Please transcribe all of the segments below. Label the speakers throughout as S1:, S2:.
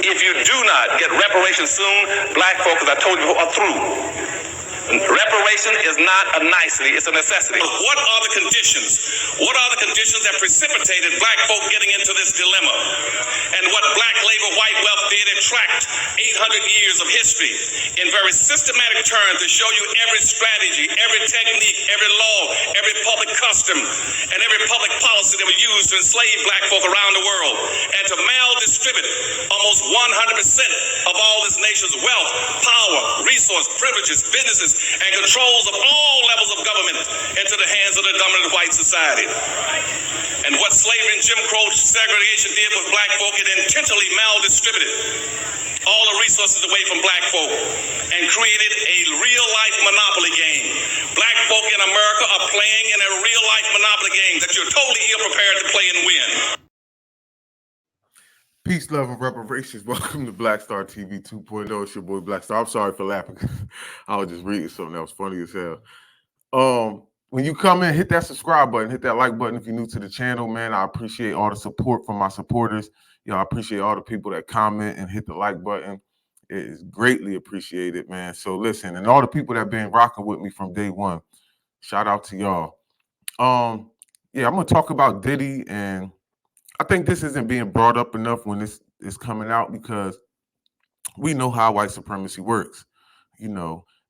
S1: If you do not get reparations soon, black folk, as I told you before, are through. Reparation is not a nicety, it's a necessity. What are the conditions? What are the conditions that precipitated black folk getting into this dilemma? And what black labor, white wealth did, it tracked 800 years of history in very systematic terms to show you every strategy, every technique, every law, every public custom, and every public policy that was used to enslave black folk around the world and to maldistribute almost 100% of all this nation's wealth, power, resource, privileges, businesses, and controls of all levels of government into the hands of the dominant white society. And what slavery and Jim Crow segregation did with black folk, it intentionally maldistributed all the resources away from black folk and created a real-life monopoly game. Black folk in America are playing in a real-life monopoly game that you're totally ill-prepared to play and win.
S2: Peace, love, and reparations. Welcome to Black Star TV 2.0. It's your boy Black Star. I'm sorry for laughing. I was just reading something that was funny as hell. When you come in, hit that subscribe button, hit that like button if you're new to the channel, man. I appreciate all the support from my supporters. I appreciate all the people that comment and hit the like button. It is greatly appreciated, man. So listen, and all the people that been rocking with me from day one, shout out to y'all. I'm gonna talk about Diddy, and I think this isn't being brought up enough when this is coming out because we know how white supremacy works.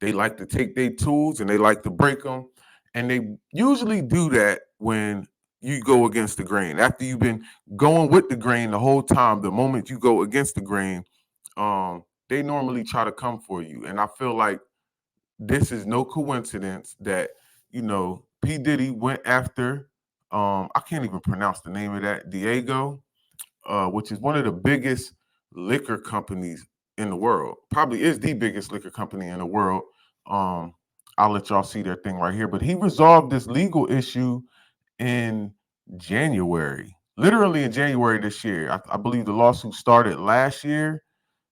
S2: They like to take their tools and they like to break them. And they usually do that when you go against the grain. After you've been going with the grain the whole time, the moment you go against the grain, they normally try to come for you. And I feel like this is no coincidence that, P. Diddy went after, I can't even pronounce the name of that, Diego, which is one of the biggest liquor companies in the world. Probably is the biggest liquor company in the world. I'll let y'all see their thing right here. But he resolved this legal issue in January, literally in January this year. I believe the lawsuit started last year.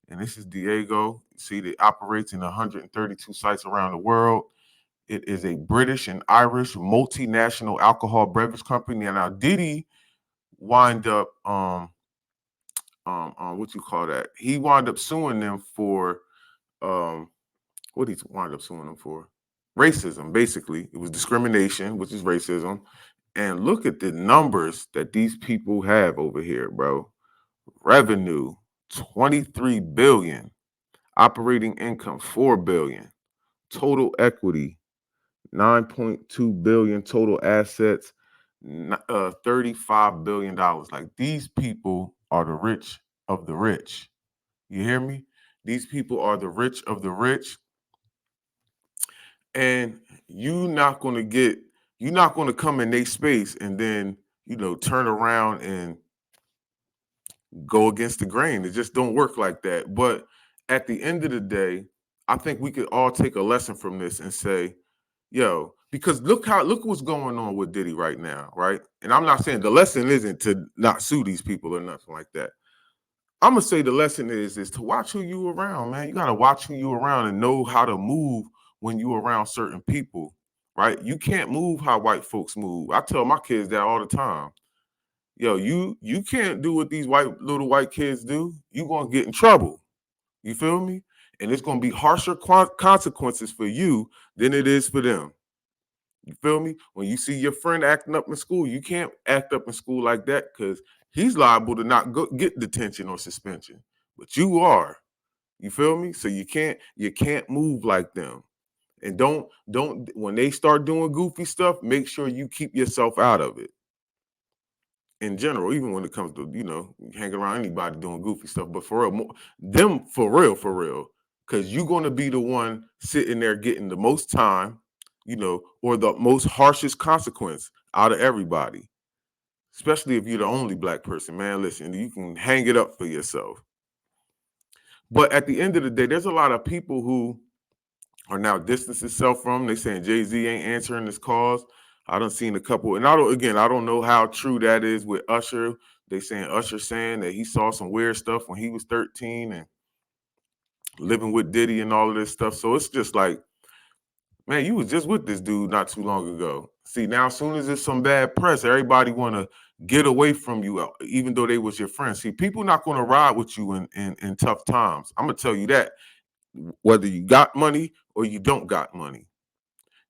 S2: And this is Diego. See, it operates in 132 sites around the world. It is a British and Irish multinational alcohol beverage company. And now Diddy wind up, what you call that? He wound up suing them for, what he wound up suing them for? Racism, basically. It was discrimination, which is racism. And look at the numbers that these people have over here, bro. Revenue, $23 billion. Operating income, $4 billion. Total equity, $9.2 billion. Total assets, $35 billion. Like, these people are the rich of the rich. You hear me? These people are the rich of the rich. And you're not going to come in their space and then, turn around and go against the grain. It just don't work like that. But at the end of the day, I think we could all take a lesson from this and say, because look what's going on with Diddy right now, right? And I'm not saying the lesson isn't to not sue these people or nothing like that. I'm going to say the lesson is to watch who you around, man. You got to watch who you around and know how to move when you around certain people, right? You can't move how white folks move. I tell my kids that all the time. You can't do what these little white kids do. You're going to get in trouble. You feel me? And it's going to be harsher consequences for you than it is for them. You feel me? When you see your friend acting up in school, you can't act up in school like that because he's liable to not get detention or suspension. But you are. You feel me? So you can't move like them. And don't when they start doing goofy stuff, make sure you keep yourself out of it. In general, even when it comes to, hanging around anybody doing goofy stuff, but for real, because you're going to be the one sitting there getting the most time, or the most harshest consequence out of everybody, especially if you're the only black person, man. Listen, you can hang it up for yourself. But at the end of the day, there's a lot of people who are now distancing themselves from. They saying JayZ ain't answering his calls. I done seen a couple, and I don't know how true that is with Usher. They saying Usher saying that he saw some weird stuff when he was 13 and living with Diddy and all of this stuff. So it's just like, man, you was just with this dude not too long ago. See, now as soon as there's some bad press, everybody want to get away from you, even though they was your friends. See, people not going to ride with you in tough times. I'm going to tell you that, whether you got money or you don't got money.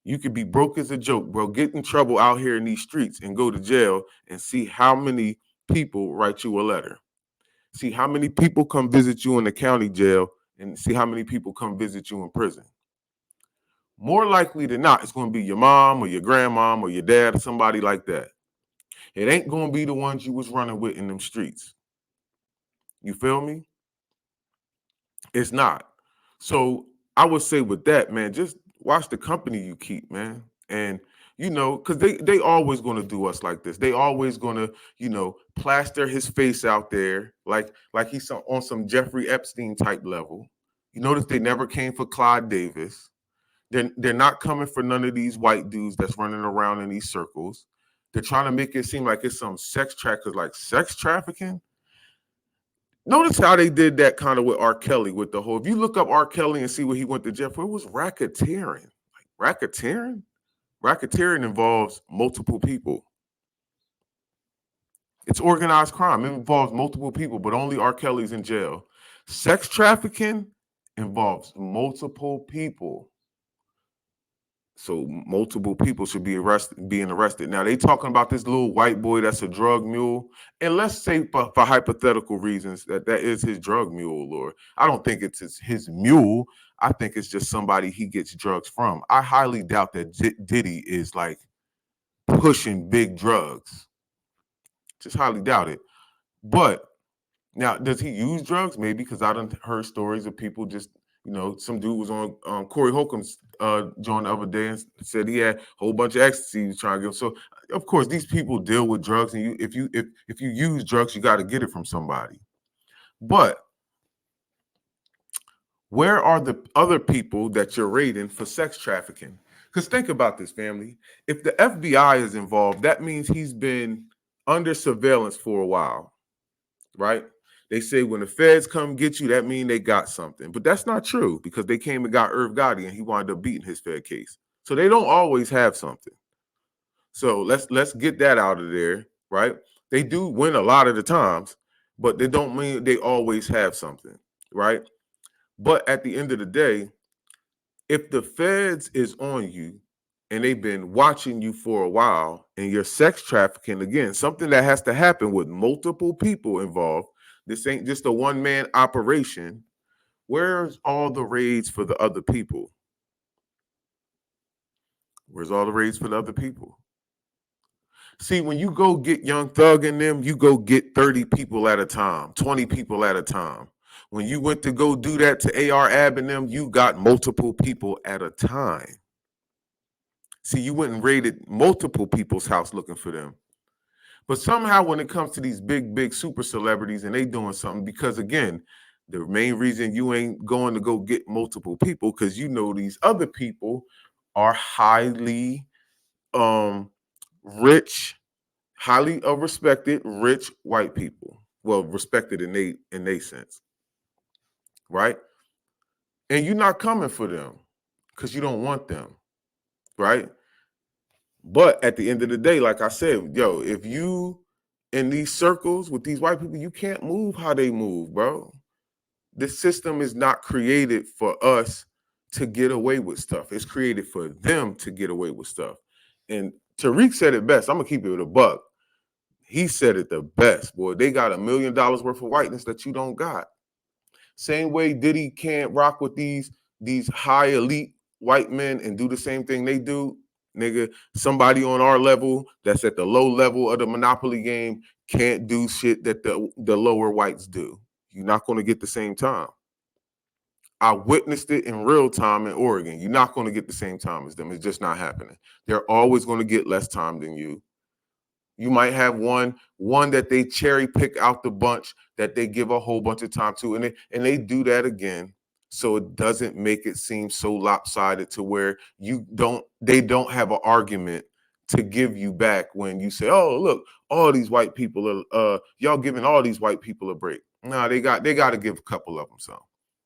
S2: You could be broke as a joke, bro. Get in trouble out here in these streets and go to jail and see how many people write you a letter. See how many people come visit you in the county jail and see how many people come visit you in prison. More likely than not, it's going to be your mom or your grandmom or your dad or somebody like that. It ain't going to be the ones you was running with in them streets. You feel me? It's not. So I would say with that, man, just watch the company you keep, man. And because they always going to do us like this. They always going to, plaster his face out there like he's on some Jeffrey Epstein type level. You notice they never came for Clyde Davis. They're not coming for none of these white dudes that's running around in these circles. They're trying to make it seem like it's some sex traffickers, like sex trafficking. Notice how they did that kind of with R. Kelly, with the whole, if you look up R. Kelly and see what he went to jail for, it was racketeering. Like racketeering? Racketeering involves multiple people. It's organized crime. It involves multiple people, but only R. Kelly's in jail. Sex trafficking involves multiple people. So multiple people should be being arrested. Now they talking about this little white boy that's a drug mule, and let's say for hypothetical reasons that is his drug mule, Lord. I don't think it's his mule. I think it's just somebody he gets drugs from. I highly doubt that Diddy is like pushing big drugs. Just highly doubt it. But now, does he use drugs? Maybe, because I done heard stories of people just, some dude was on Corey Holcomb's joint the other day and said he had a whole bunch of ecstasy he was trying to get. So, of course, these people deal with drugs, and if you use drugs, you got to get it from somebody. But where are the other people that you're raiding for sex trafficking? Because think about this, family. If the FBI is involved, that means he's been under surveillance for a while, right? They say when the feds come get you, that means they got something. But that's not true, because they came and got Irv Gotti and he wound up beating his Fed case. So they don't always have something. So let's get that out of there, right? They do win a lot of the times, but they don't mean they always have something, right? But at the end of the day, if the feds is on you and they've been watching you for a while and you're sex trafficking, again, something that has to happen with multiple people involved. This ain't just a one-man operation. Where's all the raids for the other people? Where's all the raids for the other people? See, when you go get Young Thug in them, you go get 30 people at a time, 20 people at a time. When you went to go do that to AR Ab and them, you got multiple people at a time. See, you went and raided multiple people's house looking for them. But somehow when it comes to these big super celebrities and they doing something, because again, the main reason you ain't going to go get multiple people, because these other people are highly rich, highly respected, rich white people. Well, respected in they sense, right? And you're not coming for them because you don't want them, right? But at the end of the day, like I said, if you in these circles with these white people, you can't move how they move, bro. The system is not created for us to get away with stuff. It's created for them to get away with stuff. And Tariq said it best. I'm going to keep it with a buck. He said it the best, boy. They got $1 million worth of whiteness that you don't got. Same way Diddy can't rock with these high elite white men and do the same thing they do. Nigga, somebody on our level that's at the low level of the monopoly game can't do shit that the lower whites do. You're not going to get the same time. I witnessed it in real time in Oregon. You're not going to get the same time as them. It's just not happening. They're always going to get less time than you. You might have one that they cherry pick out the bunch that they give a whole bunch of time to, and they do that again. So it doesn't make it seem so lopsided to where they don't have an argument to give you back when you say, oh, look, all these white people are y'all giving all these white people a break. No, they got to give a couple of them some.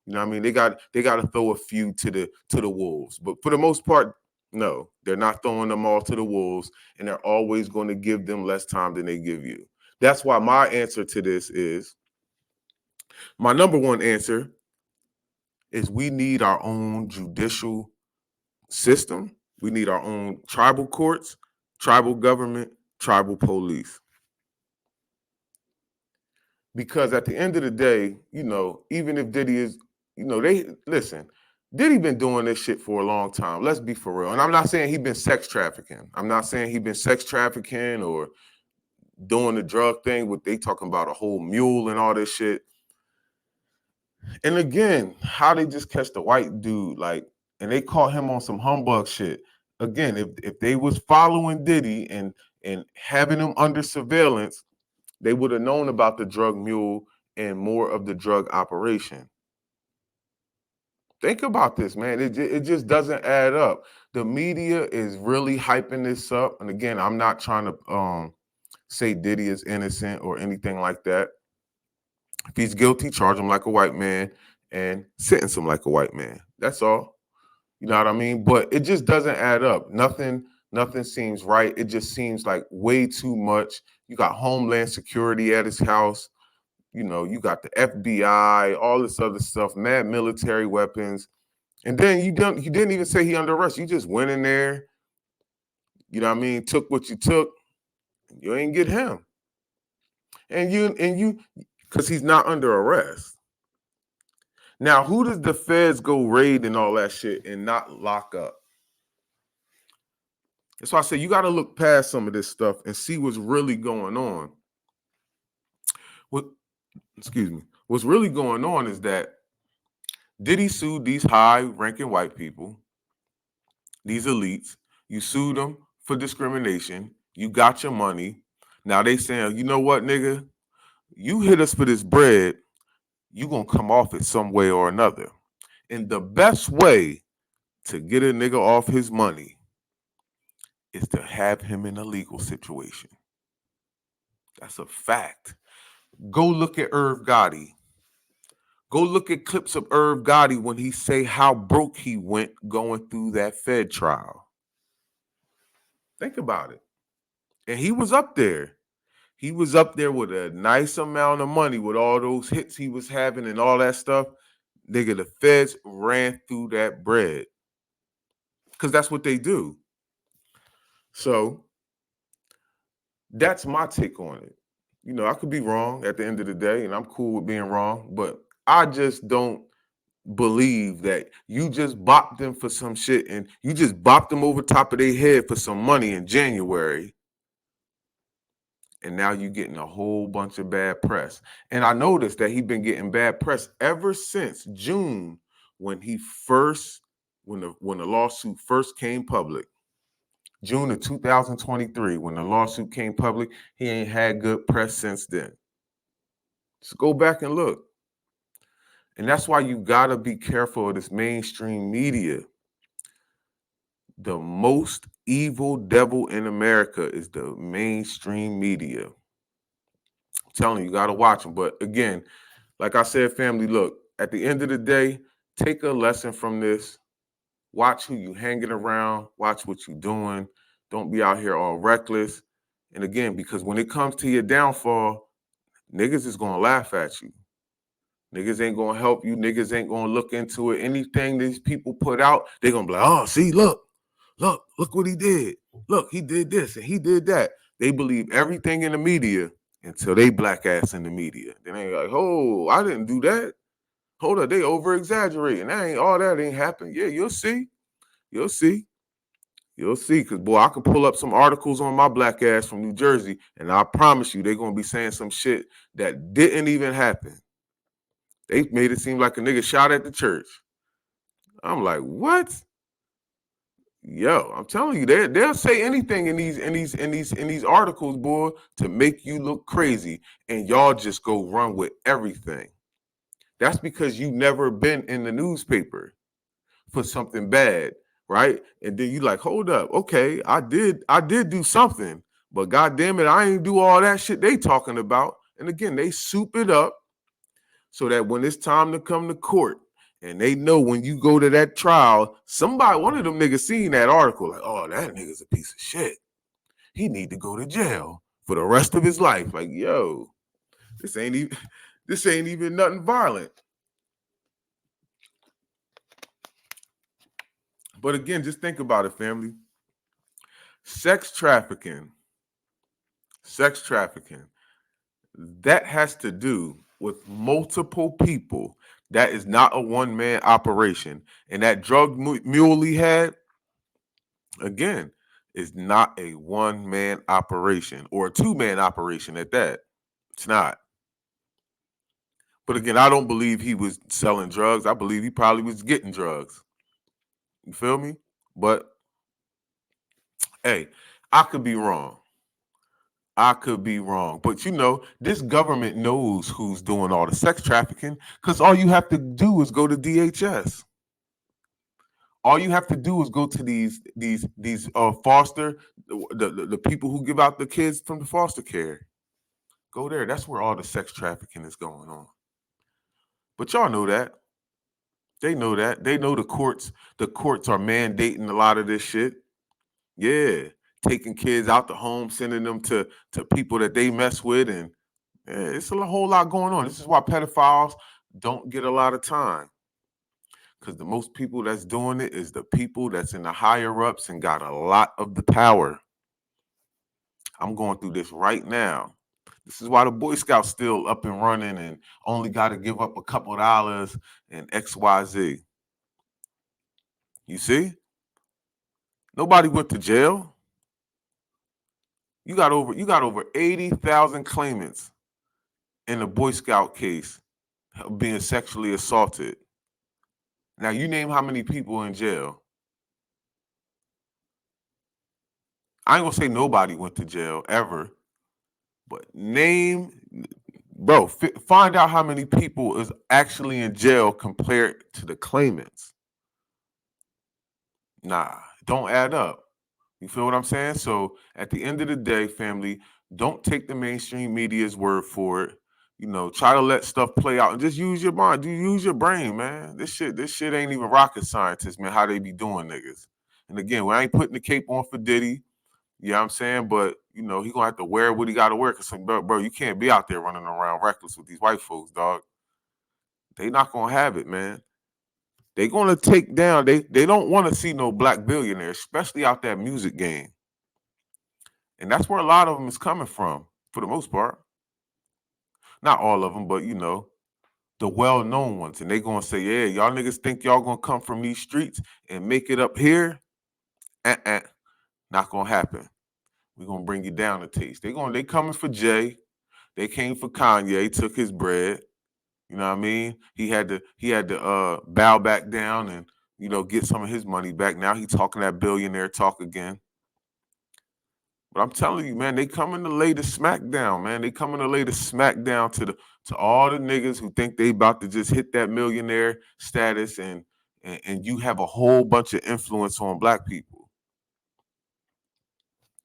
S2: You know what I mean? They got to throw a few to the wolves. But for the most part, No, they're not throwing them all to the wolves, and they're always going to give them less time than they give you. That's why my answer to this is, my number one answer is, we need our own judicial system. We need our own tribal courts, tribal government, tribal police. Because at the end of the day, even if Diddy is, they listen, Diddy been doing this shit for a long time. Let's be for real. And I'm not saying he been sex trafficking. I'm not saying he been sex trafficking or doing the drug thing with, they talking about a whole mule and all this shit. And again, how they just catch the white dude, and they caught him on some humbug shit. Again, if they was following Diddy and having him under surveillance, they would have known about the drug mule and more of the drug operation. Think about this, man. It just doesn't add up. The media is really hyping this up. And again, I'm not trying to say Diddy is innocent or anything like that. If he's guilty, charge him like a white man and sentence him like a white man. That's all. You know what I mean? But it just doesn't add up. Nothing seems right. It just seems like way too much. You got Homeland Security at his house. You got the FBI, all this other stuff, mad military weapons. And then you didn't even say he under arrest. You just went in there, took what you took. You ain't get him. And you because he's not under arrest. Now, who does the feds go raid and all that shit and not lock up? That's why I say you got to look past some of this stuff and see what's really going on. What's really going on is that Diddy sued these high-ranking white people, these elites. You sued them for discrimination. You got your money. Now they saying, you know what, nigga? You hit us for this bread, you gonna come off it some way or another. And the best way to get a nigga off his money is to have him in a legal situation. That's a fact. Go look at Irv Gotti. Go look at clips of Irv Gotti when he say how broke he went going through that Fed trial. Think about it. And he was up there. He was up there with a nice amount of money with all those hits he was having and all that stuff. Nigga, the feds ran through that bread. Because that's what they do. So that's my take on it. I could be wrong at the end of the day, and I'm cool with being wrong, but I just don't believe that you just bopped them for some shit and you just bopped them over top of their head for some money in January. And now you're getting a whole bunch of bad press. And I noticed that he's been getting bad press ever since June when the lawsuit first came public. June of 2023, when the lawsuit came public, he ain't had good press since then. Just go back and look. And that's why you gotta be careful of this mainstream media. The most evil devil in America is the mainstream media. I'm telling you, you gotta watch them. But again, like I said, family, look, at the end of the day, take a lesson from this. Watch who you hanging around. Watch what you doing. Don't be out here all reckless. And again, because when it comes to your downfall, niggas is gonna laugh at you. Niggas ain't gonna help you. Niggas ain't gonna look into it. Anything these people put out, they're gonna be like, oh, see, look what he did. Look, he did this and he did that. They believe everything in the media until they black ass in the media. Then they like, oh, I didn't do that. Hold up, they over exaggerating. All that ain't happened. Yeah, you'll see. You'll see. Because, boy, I can pull up some articles on my black ass from New Jersey, and I promise you they're going to be saying some shit that didn't even happen. They made it seem like a nigga shot at the church. I'm like, what? Yo, I'm telling you, they'll say anything in these articles, boy, to make you look crazy, and y'all just go run with everything. That's because you never been in the newspaper for something bad, right? And then you like, hold up, okay, I did do something, but goddamn it, I ain't do all that shit they talking about. And again, they soup it up so that when it's time to come to court And they know when you go to that trial, one of them niggas seen that article, like, oh, that nigga's a piece of shit. He need to go to jail for the rest of his life. Like, yo, this ain't even nothing violent. But again, just think about it, family. Sex trafficking, that has to do with multiple people. That is not a one-man operation. And that drug mule he had, again, is not a one-man operation or a two-man operation at that. It's not. But again, I don't believe he was selling drugs. I believe he probably was getting drugs. You feel me? But hey, I could be wrong. But this government knows who's doing all the sex trafficking because all you have to do is go to DHS. All you have to do is go to these foster, the people who give out the kids from the foster care. Go there. That's where all the sex trafficking is going on. But y'all know that. They know that. They know the courts are mandating a lot of this shit. Yeah. Taking kids out the home, sending them to people that they mess with, and it's a whole lot going on. This is why pedophiles don't get a lot of time. Because the most people that's doing it is the people that's in the higher ups and got a lot of the power. I'm going through this right now. This is why the Boy Scouts still up and running and only got to give up a couple of dollars and XYZ. You see? Nobody went to jail. You got over 80,000 claimants in the Boy Scout case being sexually assaulted. Now you name how many people in jail. I ain't gonna say nobody went to jail ever, but find out how many people is actually in jail compared to the claimants. Nah, don't add up. You feel what I'm saying? So at the end of the day, family, don't take the mainstream media's word for it. Try to let stuff play out and just use your mind. Use your brain, man. This shit ain't even rocket scientists, man, how they be doing niggas. And again, I ain't putting the cape on for Diddy. You know what I'm saying? But, he gonna have to wear what he got to wear. Because, bro, you can't be out there running around reckless with these white folks, dog. They not gonna have it, man. They gonna take down. They don't want to see no black billionaires, especially out that music game. And that's where a lot of them is coming from, for the most part. Not all of them, but the well-known ones. And they gonna say, yeah, y'all niggas think y'all gonna come from these streets and make it up here? Not gonna happen. We're gonna bring you down a taste. They coming for Jay. They came for Kanye, took his bread. You know what I mean? He had to bow back down and get some of his money back. Now he's talking that billionaire talk again. But I'm telling you, man, they coming to lay the smackdown, man. They coming to lay the smackdown to all the niggas who think they about to just hit that millionaire status and you have a whole bunch of influence on black people.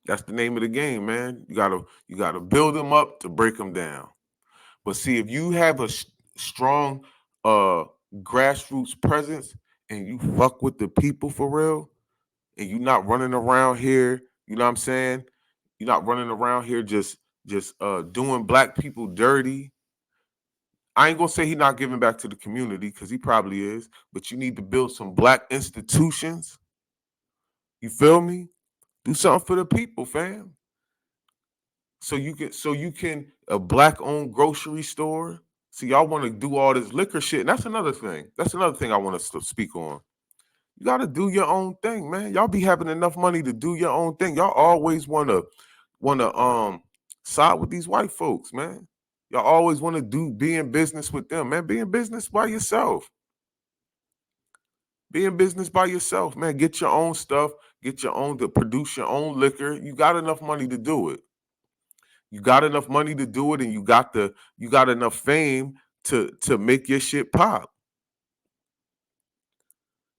S2: That's the name of the game, man. You gotta build them up to break them down. But see, if you have a strong grassroots presence and you fuck with the people for real, and you're not running around here, you know what I'm saying? You're not running around here just doing black people dirty. I ain't gonna say he not giving back to the community because he probably is, but you need to build some black institutions. You feel me? Do something for the people, fam. So you can a black owned grocery store. See, y'all want to do all this liquor shit, and that's another thing. That's another thing I want to speak on. You got to do your own thing, man. Y'all be having enough money to do your own thing. Y'all always want to side with these white folks, man. Y'all always want to be in business with them, man. Be in business by yourself. Be in business by yourself, man. Get your own stuff. Get your own to produce your own liquor. You got enough money to do it. You got enough money to do it, and you got enough fame to make your shit pop.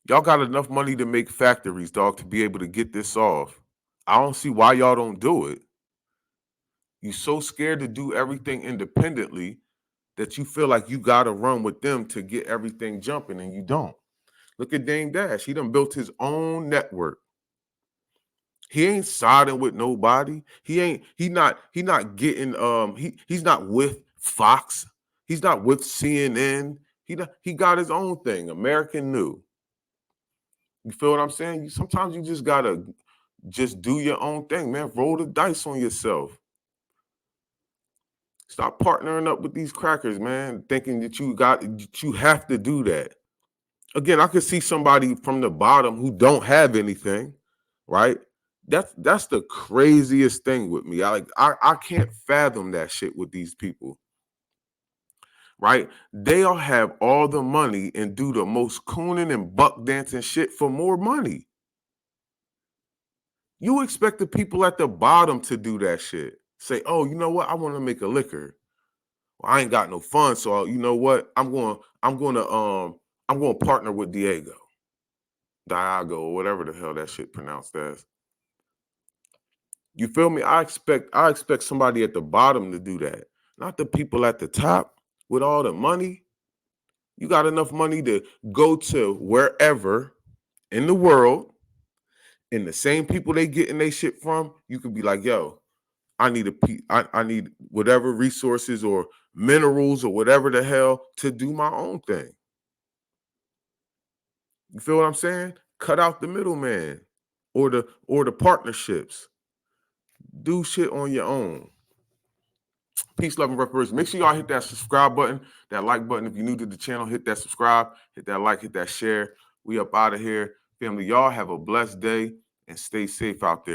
S2: Y'all got enough money to make factories, dog, to be able to get this off. I don't see why y'all don't do it. You so scared to do everything independently that you feel like you got to run with them to get everything jumping, and you don't. Look at Dame Dash. He done built his own network. He ain't siding with nobody. He not getting he's not with Fox. He's not with CNN. He got his own thing, American New. You feel what I'm saying? Sometimes you just gotta just do your own thing, man. Roll the dice on yourself. Stop partnering up with these crackers, man, thinking that you have to do that. Again, I could see somebody from the bottom who don't have anything, right? That's the craziest thing with me. I can't fathom that shit with these people, right? They'll have all the money and do the most cooning and buck dancing shit for more money. You expect the people at the bottom to do that shit. Say, oh, you know what? I want to make a liquor. Well, I ain't got no funds, so you know what? I'm going to partner with Diago, or whatever the hell that shit pronounced as. You feel me? I expect somebody at the bottom to do that, not the people at the top with all the money. You got enough money to go to wherever in the world, and the same people they getting their shit from, you could be like, yo, I need whatever resources or minerals or whatever the hell to do my own thing. You feel what I'm saying? Cut out the middleman or the partnerships. Do shit on your own. Peace, love, and reparation. Make sure y'all hit that subscribe button, that like button. If you're new to the channel, hit that subscribe, hit that like, hit that share. We up out of here. Family, y'all have a blessed day and stay safe out there.